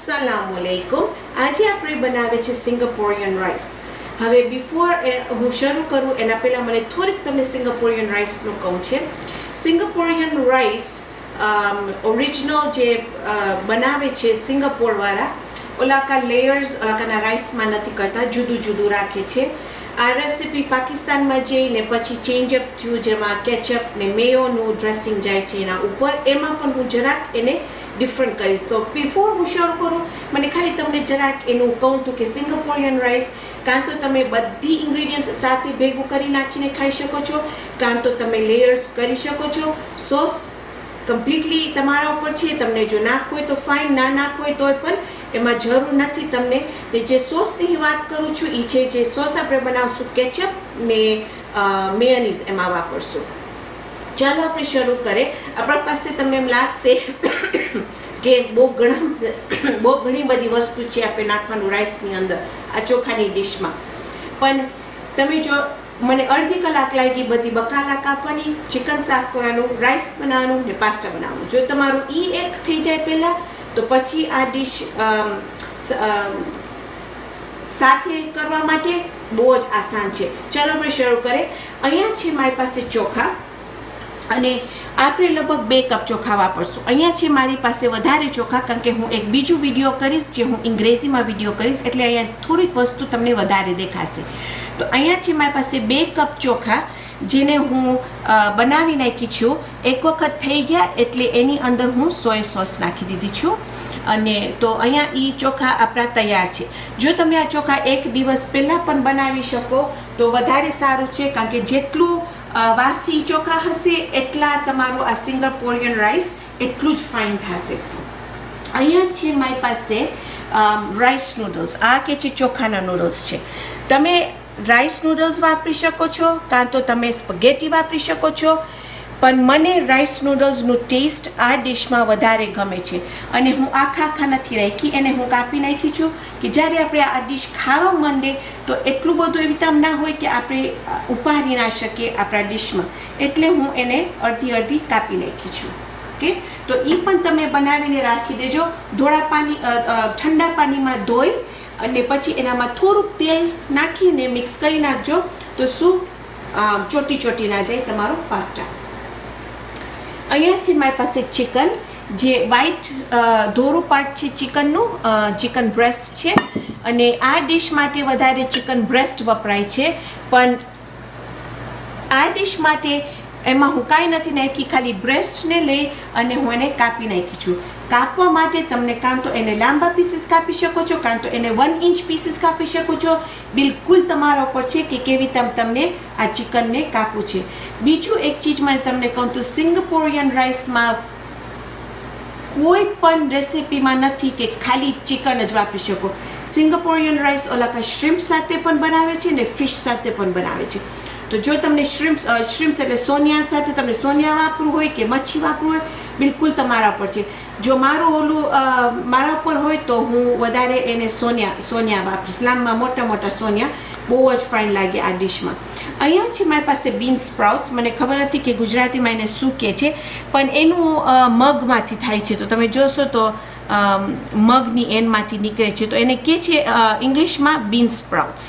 अस्सलामुअलैकुम। आज આપણે બનાવે છે સિંગાપોરિયન રાઈસ। હવે બિફોર હું શરૂ કરું એના પહેલા મને થોડીક તમને સિંગાપોરિયન રાઈસનું કહું છે। સિંગાપોરિયન રાઈસ ઓરિજિનલ જે બનાવે છે સિંગાપોર વાળા ઓલાકા લેયર્સ ઓલાકાના રાઈસમાં નથી કરતા, જુદું જુદું રાખે છે। આ રેસીપી પાકિસ્તાનમાં જઈને પછી ચેન્જ અપ થયું, જેમાં કેચઅપ ને મેયોનું ડ્રેસિંગ જાય છે એના ઉપર, એમાં પણ હું જરાક એને ડિફરન્ટ કરીશ। તો બિફોર હું શરૂ કરું મને ખાલી તમને જરાક એનું કહું હતું કે સિંગાપોરિયન રાઈસ કાં તો તમે બધી ઇન્ગ્રેડિયન્ટ્સ સાથે ભેગું કરી નાખીને ખાઈ શકો છો, કાં તો તમે લેયર્સ કરી શકો છો। સોસ કમ્પ્લીટલી તમારા ઉપર છે, તમને જો નાખવું હોય તો ફાઇન, ના નાખવું હોય તોય પણ એમાં જરૂર નથી તમને। જે સોસની વાત કરું છું એ છે જે સોસ આપણે બનાવશું કેચઅપ ને મેયોનીઝ એમાં વાપરશું। ચાલો આપણે શરૂ કરીએ। આપણા પાસે તમને એમ લાગશે કે બહુ ઘણી બધી વસ્તુ છે આપણે નાખવાનું રાઈસની અંદર આ ચોખાની ડિશમાં, પણ તમે જો મને અડધી કલાક લાગી બધી બકાલા કાપવાની, ચિકન સાફ કરવાનું, રાઈસ બનાવવાનું ને પાસ્તા બનાવવાનું। જો તમારું એક થઈ જાય પહેલાં તો પછી આ ડિશ સાથે કરવા માટે બહુ જ આસાન છે। ચાલો આપણે શરૂ કરીએ। અહીંયા છે મારી પાસે ચોખા અને આપણે લગભગ 2 કપ ચોખા વાપરશું। અહીંયા છે મારી પાસે વધારે ચોખા, કારણ કે હું એક બીજું વિડીયો કરીશ જે હું અંગ્રેજીમાં વિડીયો કરીશ, એટલે અહીંયા થોડીક વસ્તુ તમને વધારે દેખાશે। તો અહીંયા છે મારી પાસે 2 કપ ચોખા જેને હું બનાવી નાખી છું। એક વખત થઈ ગયા એટલે એની અંદર હું સોય સોસ નાખી દીધી છું અને તો અહીંયા એ ચોખા આપણા તૈયાર છે। જો તમે આ ચોખા એક દિવસ પહેલાં પણ બનાવી શકો તો વધારે સારું છે, કારણ કે જેટલું વાસી ચોખા હશે એટલા તમારું આ સિંગાપોરિયન રાઈસ એટલું જ ફાઇન થશે। અહીંયા છે મારી પાસે રાઈસ નૂડલ્સ, આ કે છે ચોખાના નૂડલ્સ છે। તમે રાઈસ નૂડલ્સ વાપરી શકો છો, કાં તો તમે સ્પગેટી વાપરી શકો છો, પણ મને રાઈસ નૂડલ્સનું ટેસ્ટ આ ડિશમાં વધારે ગમે છે અને હું આખા નથી રાખી, એને હું કાપી નાખી છું કે જ્યારે આપણે આ ડિશ ખાવા માંડે તો એટલું બધું એવી રીતે ના હોય કે આપણે ઉપાડી ના શકીએ આપણા ડિશમાં, એટલે હું એને અડધી કાપી નાખી છું। ઓકે, તો એ પણ તમે બનાવીને રાખી દેજો। ઠંડા પાણીમાં ધોઈ અને પછી એનામાં થોડુંક તેલ નાખીને મિક્સ કરી નાખજો, તો શું ચોટી ના જાય તમારો પાસ્તા। અહીંયા છે મારી પાસે ચિકન, જે વ્હાઈટ ધોરું પાર્ટ છે ચિકનનું, ચિકન બ્રેસ્ટ છે અને આ ડિશ માટે વધારે ચિકન બ્રેસ્ટ વપરાય છે, પણ આ ડિશ માટે એમાં હું કાંઈ નથી નાખી, ખાલી બ્રેસ્ટને લઈ અને હું એને કાપી નાખી છું। કાપવા માટે તમને કાં તો એને લાંબા પીસીસ કાપી શકો છો, કાં તો એને 1 ઇંચ પીસીસ કાપી શકો છો, બિલકુલ તમારા ઉપર છે કે કેવી તમને આ ચિકનને કાપવું છે। બીજું એક ચીજ મને તમને કહું તો સિંગાપોરિયન રાઈસમાં કોઈ પણ રેસીપીમાં નથી કે ખાલી ચિકન જ વાપરી શકો। સિંગાપોરિયન રાઈસ ઓલાકા શ્રિમ્પ સાથે પણ બનાવે છે ને ફિશ સાથે પણ બનાવે છે। તો જો તમને શ્રિમ્પ્સ એટલે સોનિયા સાથે તમને સોનિયા વાપરવું હોય કે મચ્છી વાપરવું હોય, બિલકુલ તમારા પર છે। જો મારા ઉપર હોય તો હું વધારે એને સોનિયા વાપરીશ, લાંબા મોટા સોનિયા બહુ જ ફાઇન લાગે આ ડિશમાં। અહીંયા છે મારી પાસે બીન સ્પ્રાઉટ્સ, મને ખબર નથી કે ગુજરાતીમાં એને શું કહે છે, પણ એનું મગમાંથી થાય છે, તો તમે જોશો તો મગની એન્ડમાંથી નીકળે છે, તો એને કહે છે ઇંગ્લિશમાં બીન સ્પ્રાઉટ્સ।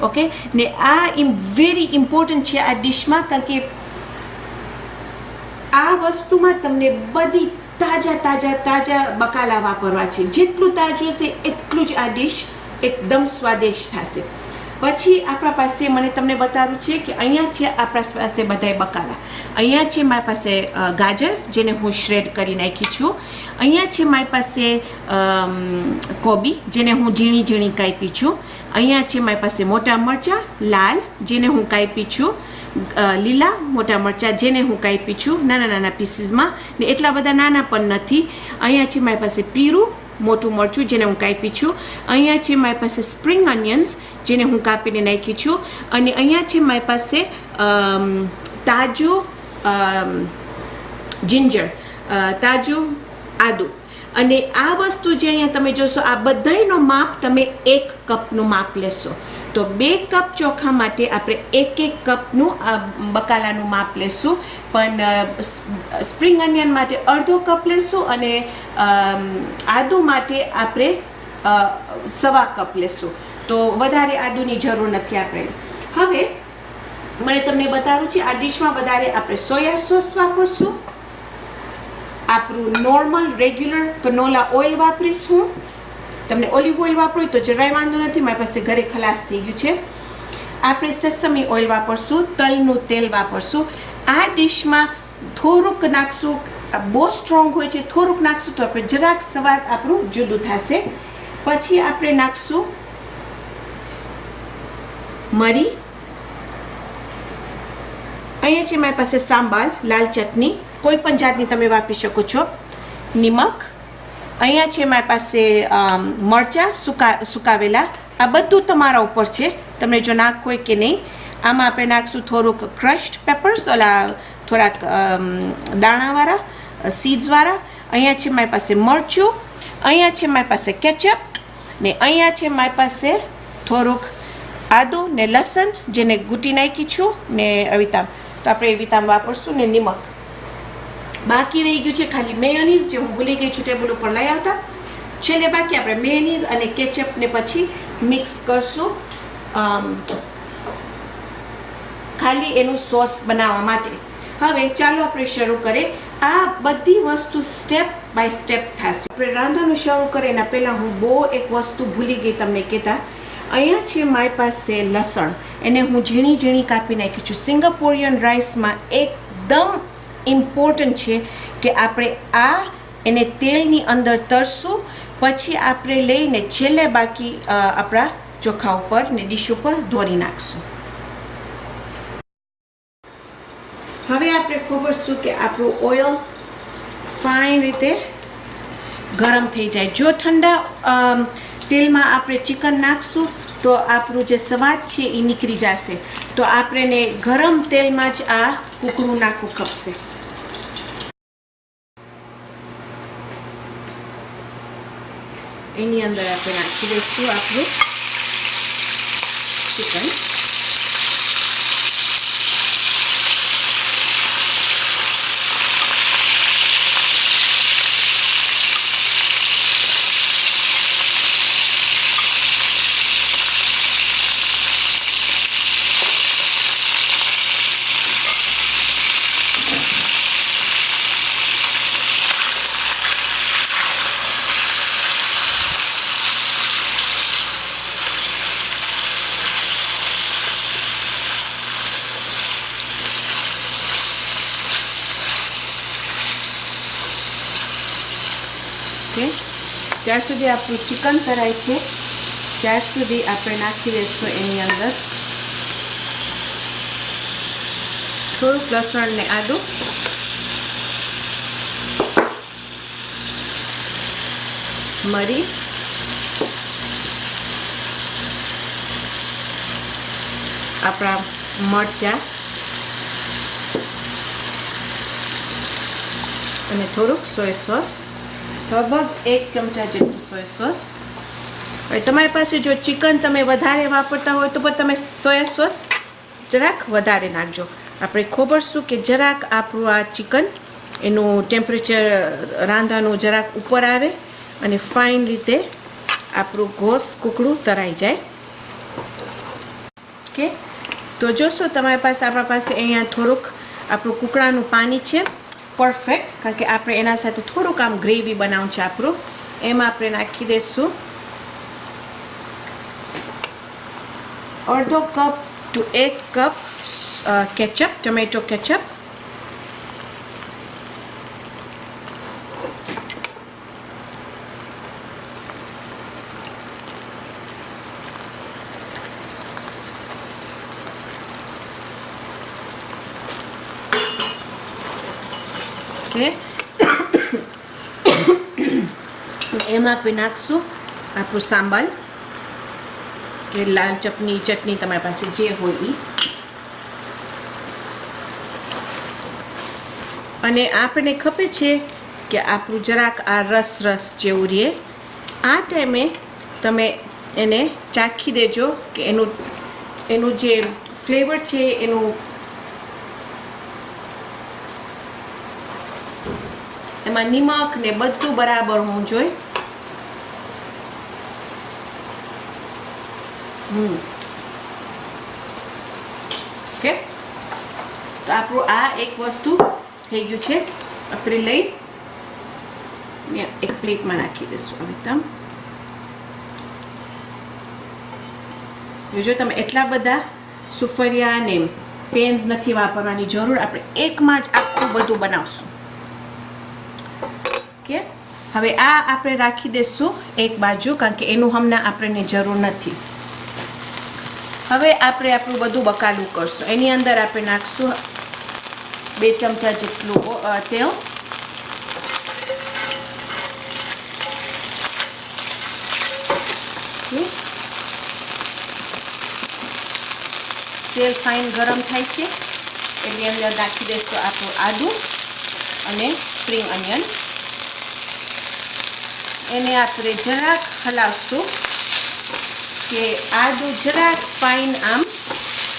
ઓકે, ને આ વેરી ઇમ્પોર્ટન્ટ છે આ ડિશમાં, કારણ કે આ વસ્તુમાં તમને બધી તાજા બકાલા વાપરવા છે, જેટલું તાજું હશે એટલું જ આ ડિશ એકદમ સ્વાદિષ્ટ થશે। પછી આપણા પાસે મને તમને બતાવું છે કે અહીંયા છે આપણા પાસે બધાય બકાલા। અહીંયા છે મારી પાસે ગાજર, જેને હું શ્રેડ કરી નાખી છું। અહીંયા છે મારી પાસે કોબી, જેને હું ઝીણી કાપી છું। અહીંયા છે મારી પાસે મોટા મરચાં લાલ, જેને હું કાપી છું, લીલા મોટા મરચાં જેને હું કાપી છું નાના પીસીસમાં, ને એટલા બધા નાના પણ નથી। અહીંયા છે મારી પાસે પીરું મોટું મરચું, જેને હું કાપી છું। અહીંયા છે મારી પાસે સ્પ્રિંગ અનિયન્સ, જેને હું કાપીને નાખી છું, અને અહીંયા છે મારી પાસે તાજું જિંજર, તાજું આદુ। અને આ વસ્તુ જે અહીંયા તમે જોશો આ બધાયનો માપ તમે 1 કપનું માપ લેશો। તો 2 કપ ચોખા માટે આપણે 1 કપનું આ બકાલાનું માપ લેશું, પણ સ્પ્રિંગ અનિયન માટે અડધો કપ લેશું અને આદુ માટે આપણે 1/4 કપ લેશું. તો વધારે આદુની જરૂર નથી આપણે. હવે મને તમને બતાવું છે, આ ડીશમાં વધારે આપણે સોયા સોસ વાપરશું, આપણું નોર્મલ રેગ્યુલર કનોલા ઓઇલ વાપરીશું. તમને ઓલિવ ઓઇલ વાપરો તો જરાય વાંધો નથી, મારી પાસે ઘરે ખલાસ થઈ ગયું છે. આપણે સેસમી ઓઇલ વાપરશું, તલનું તેલ વાપરશું. આ ડીશમાં થોડુંક નાખશું, બહુ સ્ટ્રોંગ હોય છે, થોડુંક નાખશું તો આપણે જરાક સ્વાદ આપણું જુદું થશે. પછી આપણે નાખશું મરી. અહીંયા છે મારી પાસે સાંબાર લાલ ચટણી, કોઈ પણ જાતની તમે વાપરી શકો છો. નિમક. અહીંયા છે મારી પાસે મરચાં સુકાવેલા. આ બધું તમારા ઉપર છે, તમને જો નાખવું હોય કે નહીં. આમાં આપણે નાખશું થોડુંક ક્રશ્ડ પેપર્સ, ઓલા થોડાક દાણાવાળા, સીડ્સવાળા. અહીંયા છે મારી પાસે મરચું. અહીંયા છે મારી પાસે કેચઅપ ને અહીંયા છે મારી પાસે થોડુંક આદુ ને લસણ, જેને ગૂંટી નાખી છું ને અવિતામ. તો આપણે અવિતામ વાપરશું ને નિમક. બાકી રહી ગયું છે ખાલી મેયોનીઝ, જે હું ભૂલી ગઈ છું ટેબલ ઉપર લઈ આવતા. છેલ્લે બાકી આપણે મેયોનીઝ અને કેચઅપ ને પછી મિક્સ કરશું ખાલી એનું સોસ બનાવવા માટે. હવે ચાલો આપણે શરૂ કરીએ. આ બધી વસ્તુ સ્ટેપ બાય સ્ટેપ થશે. આપણે રાંધવાનું શરૂ કરીએ એના પહેલાં હું બહુ એક વસ્તુ ભૂલી ગઈ તમને કહેતા. અહીંયા છે મારી પાસે લસણ, એને હું ઝીણી ઝીણી કાપી નાખી છું. સિંગાપોરિયન રાઈસમાં એકદમ ઇમ્પોર્ટન્ટ છે કે આપણે એને તેલની અંદર તરશું, પછી આપણે લઈને છેલ્લે બાકી આપણા ચોખા ઉપર ને ડીશ ઉપર ધોરી નાખશું. હવે આપણે ખબરશું કે આપણું ઓઇલ ફાઇન રીતે ગરમ થઈ જાય. જો ઠંડા તેલમાં આપણે ચિકન નાખશું તો આપણું જે સ્વાદ છે એ નીકળી જશે. તો આપણે ગરમ તેલમાં જ આ કૂકડું નાખવું ખપશે. એની અંદર આપણે નાખી દઈશું આપણું ચિકન. ત્યાર સુધી આપણું ચિકન તરાય છે ત્યાર સુધી આપણે નાખી દઈશું એની અંદર થોડુંક લસણ ને આદું, મરી, આપણા મરચાં અને થોડુંક સોય સોસ, લગભગ 1 ચમચા જેટલું સોય સોસ. હવે તમારી પાસે જો ચિકન તમે વધારે વાપરતા હોય તો પણ તમે સોયા સોસ જરાક વધારે નાખજો. આપણે ખબરશું કે જરાક આપણું આ ચિકન એનું ટેમ્પરેચર રાંધવાનું જરાક ઉપર આવે અને ફાઇન રીતે આપણું ઘોસ કૂકડું તરાઈ જાય. ઓકે, તો જોશો તમારી પાસે આપણા પાસે અહીંયા થોડુંક આપણું કૂકડાનું પાણી છે પરફેક્ટ, કારણ કે આપણે એના સાથે થોડુંક આમ ગ્રેવી બનાવવું છે આપણું. એમાં આપણે નાખી દઈશું અડધો cup to 1 cup ketchup, tomato ketchup. એમાં આપણે નાખશું આપણું સાંબાર કે લાલ ચટણી તમારી પાસે જે હોય એ, અને આપણને ખપે છે કે આપણું જરાક આ રસ જેવું રહે. આ ટાઈમે તમે એને ચાખી દેજો કે એનું જે ફ્લેવર છે એનું એમાં નિમક ને બધું બરાબર હોવું જોઈએ. ઓકે, તો આપણું આ એક વસ્તુ થઈ ગયું છે. આપણે લઈ એક પ્લેટમાં નાખી દઈશું. હવે જો તમે એટલા બધા સુફરિયા ને પેન્સ નથી વાપરવાની જરૂર. આપણે એકમાં જ આખું બધું બનાવશું. ઓકે, હવે આ આપણે રાખી દઈશું એક બાજુ, કારણ કે એનું હમણાં આપણને જરૂર નથી. હવે આપણે આપણું બધું બકાલું કરશું. એની અંદર આપણે નાખશું 2 ચમચા જેટલું તેલ. તેલ ફાઇન ગરમ થાય છે એની અંદર નાખી દઈશું આપણું આદું અને સ્પ્રિંગ અનિયન. એને આપણે જરાક હલાવશું કે આદું જરાક ફાઇન આમ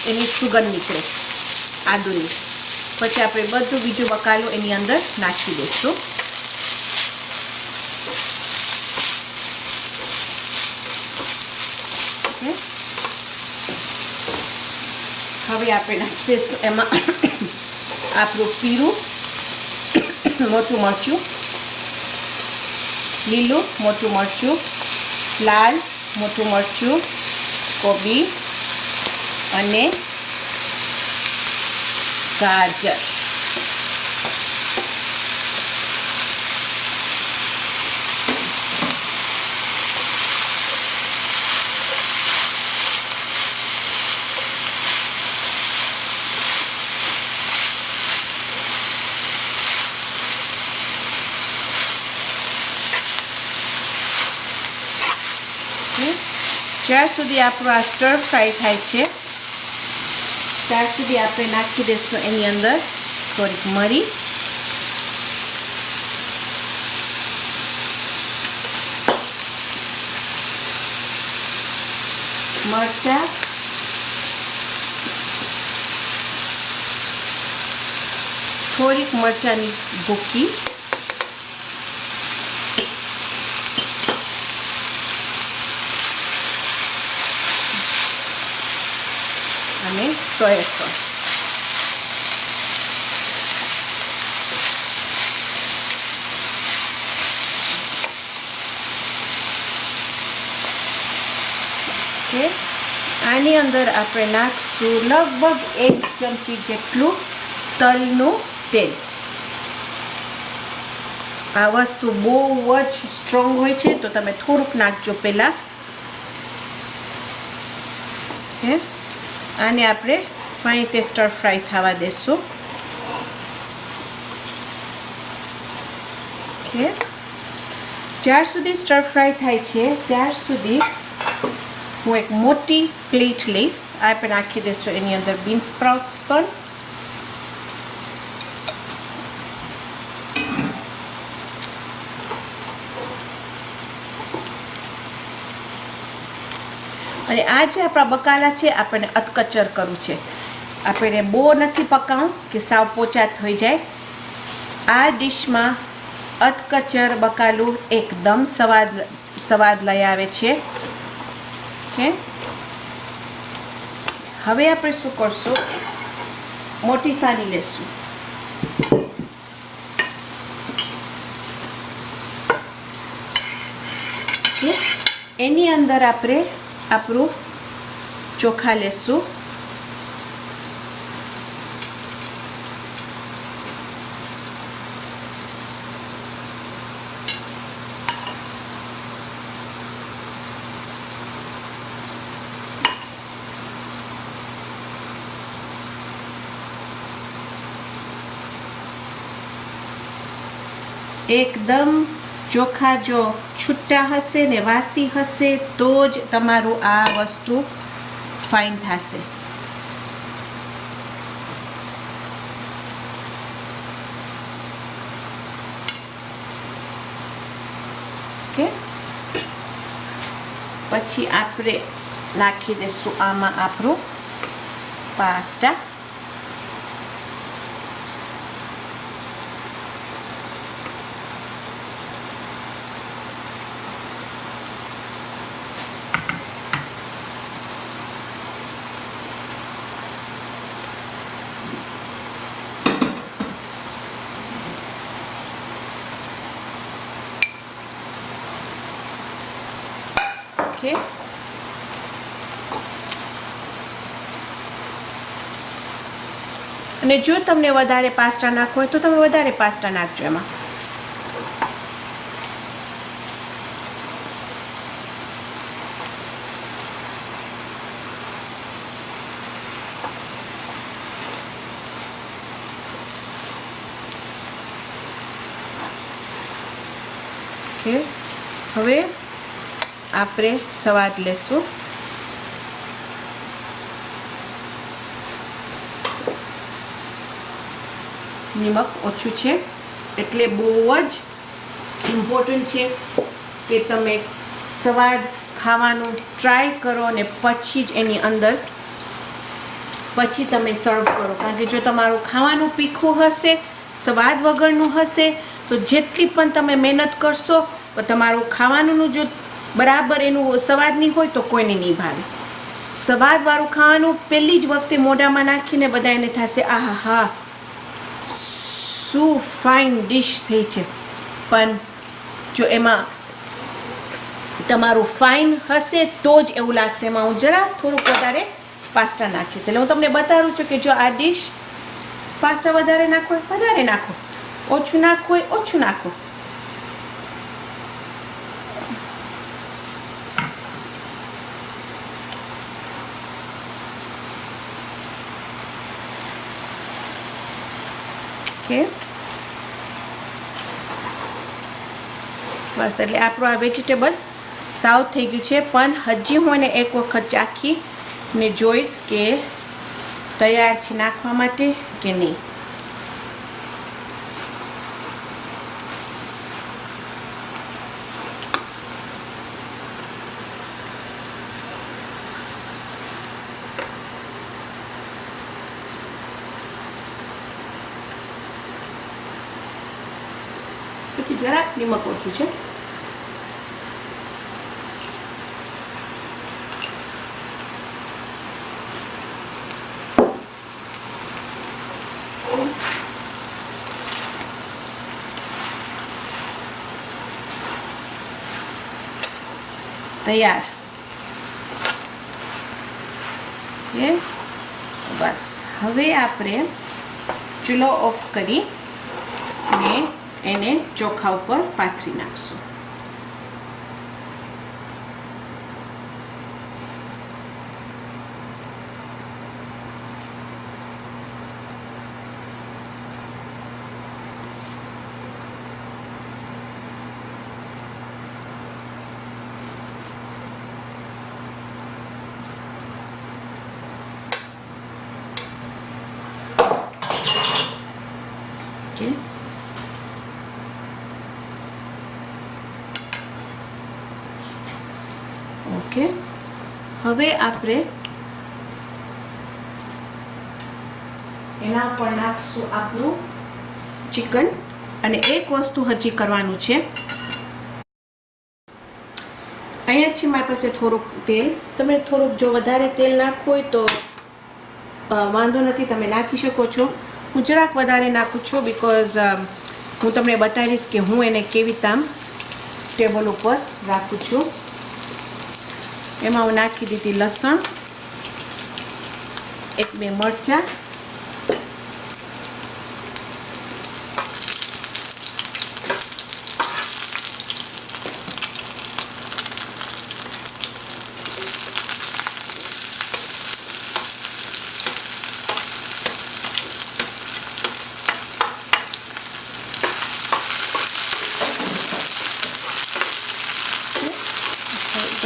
એની સુગંધ નીકળે આદુની. પછી આપણે બધું બીજું બકાલું એની અંદર નાખી દઈશું. હવે આપણે નાખી દઈશું એમાં આપણું પીળું મોટું મરચું, લીલું મોટું મરચું, લાલ મોટું મરચું, કોબી અને ગાજર. જ્યાર સુધી આપણું આ સ્ટર ફ્રાય થાય છે ત્યાર સુધી આપણે નાખી દઈશું એની અંદર થોડીક મરી, મરચાં, થોડીક મરચાંની ભૂકી, અને સોયા સોસ. આની અંદર આપણે નાખશું લગભગ 1 ચમચી જેટલું તલનું તેલ. આ વસ્તુ બહુ જ સ્ટ્રોંગ હોય છે તો તમે થોડુંક નાખજો પહેલા. આને આપણે ફાઇન રીતે સ્ટર ફ્રાય થવા દેશું. જ્યાર સુધી સ્ટર ફ્રાય થાય છે ત્યાર સુધી હું એક મોટી પ્લેટ લઈશ. આપણે નાખી દઈશું એની અંદર બીન સ્પ્રાઉટ્સ પણ. અને આ જે આપણા બકાલા છે આપણને અધકચર કરવું છે. આપણે બહુ નથી પકાવું કે સાવ પોચા થઈ જાય. આ ડીશમાં અધકચર બકાલું એકદમ સ્વાદ લઈ આવે છે. હવે આપણે શું કરશું, મોટી સાની લેશું. એની અંદર આપણે આપણું ચોખા લેશું. એકદમ ચોખા જો છૂટા હશે ને વાસી હશે તો જ તમારું આ વસ્તુ ફાઇન થશે. ઓકે, પછી આપણે નાખી દઈશું આમાં આપણું પાસ્તા. ઓકે, અને જો તમને વધારે પાસ્તા નાખવો હોય તો તમે વધારે પાસ્તા નાખજો એમાં. ઓકે, હવે આપણે સ્વાદ લેશું. નિમક ઓછું છે એટલે બહુ જ ઇમ્પોર્ટન્ટ છે કે તમે સ્વાદ ખાવાનું ટ્રાય કરો અને પછી જ એની અંદર પછી તમે સર્વ કરો. કારણ કે જો તમારું ખાવાનું તીખું હશે, સ્વાદ વગરનું હશે, તો જેટલી પણ તમે મહેનત કરશો તો તમારું ખાવાનું જો બરાબર એનું સ્વાદ નહીં હોય તો કોઈને નહીં ભાવે. સ્વાદવાળું ખાવાનું પહેલી જ વખતે મોઢામાં નાખીને બધા એને થશે આહા હા શું ફાઇન ડિશ થઈ છે. પણ જો એમાં તમારું ફાઇન હશે તો જ એવું લાગશે. એમાં હું જરા થોડુંક વધારે પાસ્તા નાખીશ. એટલે હું તમને બતાવું છું કે જો આ ડિશ પાસ્તા વધારે નાખો વધારે નાખો, ઓછું નાખવું હોય ઓછું નાખો. ઓકે, બસ એટલે આપણું આ વેજીટેબલ સાવ થઈ ગયું છે. પણ હજી હું એને એક વખત ચાખીને જોઈશ કે તૈયાર છે નાખવા માટે કે નહીં. પછી જરાક નિમક ઓછું છે. તૈયાર. બસ હવે આપણે ચૂલો ઓફ કરી અને એને ચોખા ઉપર પાથરી નાખશું. ઓકે, ઓકે, હવે આપણે એના પર નાખશું આપણું ચિકન. અને એક વસ્તુ હજી કરવાનું છે. અહીંયા છે મારી પાસે થોડુંક તેલ. તમે થોડુંક જો વધારે તેલ નાખવું હોય તો વાંધો નથી, તમે નાખી શકો છો. હું જરાક વધારે નાખું છું બિકોઝ હું તમને બતાવીશ કે હું એને કેવી રીતે આમ ટેબલ ઉપર રાખું છું. એમાં હું નાખી દીધી લસણ, 1-2 મરચાં,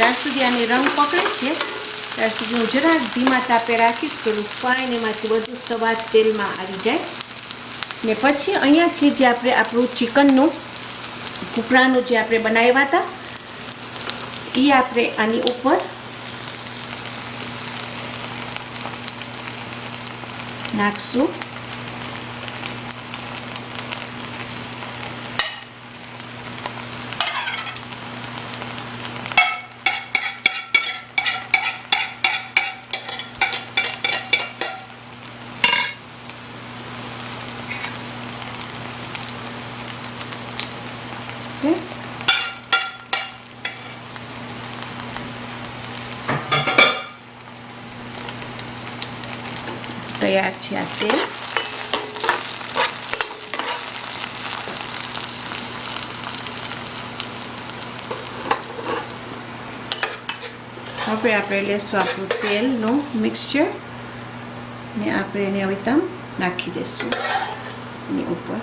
જ્યાં સુધી આને રંગ પકડે છે ત્યાં સુધી હું જરાક ધીમા તાપે રાખીશ તો ફાઇન એમાંથી બધું સ્વાદ તેલમાં આવી જાય. ને પછી અહીંયા છે જે આપણે આપણું ચિકનનું કૂકડાનું જે આપણે બનાવ્યા હતા એ આપણે આની ઉપર નાખશું. તૈયાર છે આ તેલ. હવે આપણે લેશું આપણું તેલનું મિક્સચર ને આપણે એને હવે તમ નાખી દઈશું એની ઉપર.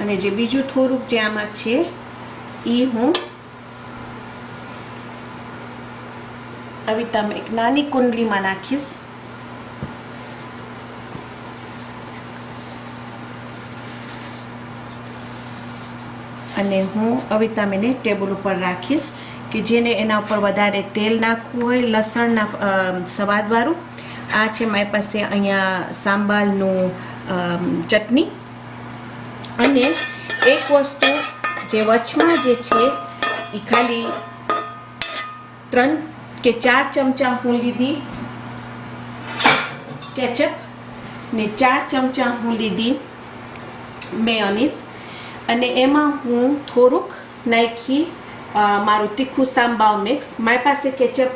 અને જે બીજું થોડુંક જે આમાં છે એ હું હવે તમે એક નાની કુંડલીમાં નાખીશ. અને હું હવે તમે ટેબલ ઉપર રાખીશ કે જેને એના ઉપર વધારે તેલ નાખવું હોય, લસણના સ્વાદવાળું. આ છે મારી પાસે અહીંયા સાંબારનું ચટણી. અને એક વસ્તુ જે વચમાં જે છે એ ખાલી 3 કે 4 ચમચા હું લીધી કેચઅપ ને 4 ચમચા હું લીધી મેયોનીઝ. અને એમાં હું થોડુંક નાખી મારું તીખું સાંબાર મિક્સ. મારી પાસે કેચઅપ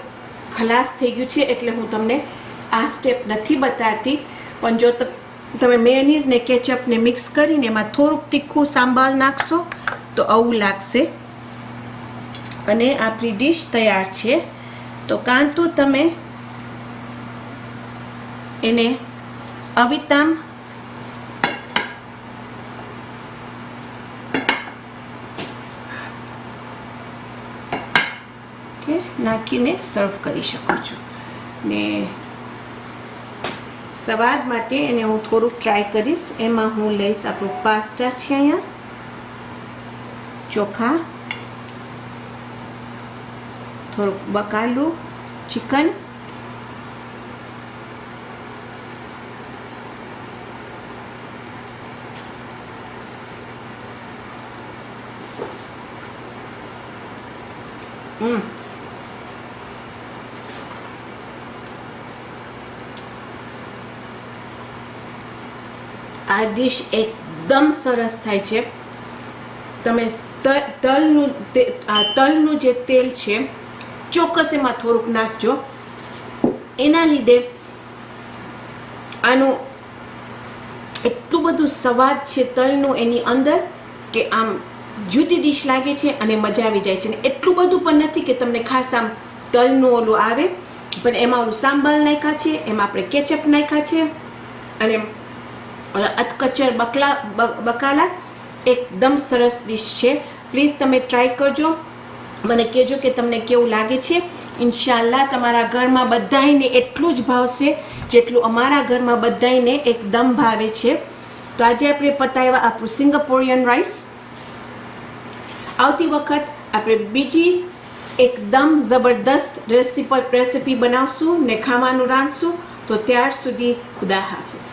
ખલાસ થઈ ગયું છે એટલે હું તમને આ સ્ટેપ નથી બતાડતી, પણ જો તમે મેયોનીઝ ને કેચઅપને મિક્સ કરીને એમાં થોડુંક તીખું સાંબાર નાખશો તો આવું લાગશે. અને આપણી ડીશ તૈયાર છે. તો કાં તો તમે એને અવિતામ નાખીને સર્વ કરી શકો છો. ને સ્વાદ માટે એને હું થોડુંક ટ્રાય કરીશ. એમાં હું લઈશ આપણું પાસ્તા છે, અહીંયા ચોખા, થોડુંક બકાલું ચિકન, આ ડીશ એકદમ સરસ થાય છે. તમે તલનું જે તેલ છે ચોક્કસ એમાં થોડુંક નાખજો. એના લીધે આનું એટલું બધું સ્વાદ છે તલનું એની અંદર કે આમ જુદી ડીશ લાગે છે અને મજા આવી જાય છે. ને એટલું બધું પણ નથી કે તમને ખાસ આમ તલનું ઓલું આવે, પણ એમાં ઓલું સાંબાર નાખ્યા છે, એમાં આપણે કેચઅપ નાખ્યા છે અને અધકચર બકાલા. એકદમ સરસ ડીશ છે. પ્લીઝ તમે ટ્રાય કરજો, મને કહેજો કે તમને કેવું લાગે છે. ઇન્શાલ્લાહ તમારા ઘરમાં બધાયને એટલું જ ભાવશે જેટલું અમારા ઘરમાં બધાયને એકદમ ભાવે છે. તો આજે આપણે પતાવ્યા આપણું સિંગાપોરિયન રાઈસ. આવતી વખત આપણે બીજી એકદમ જબરદસ્ત રેસીપી બનાવશું ને ખાવાનું રાંધશું. તો ત્યાર સુધી ખુદા હાફિઝ.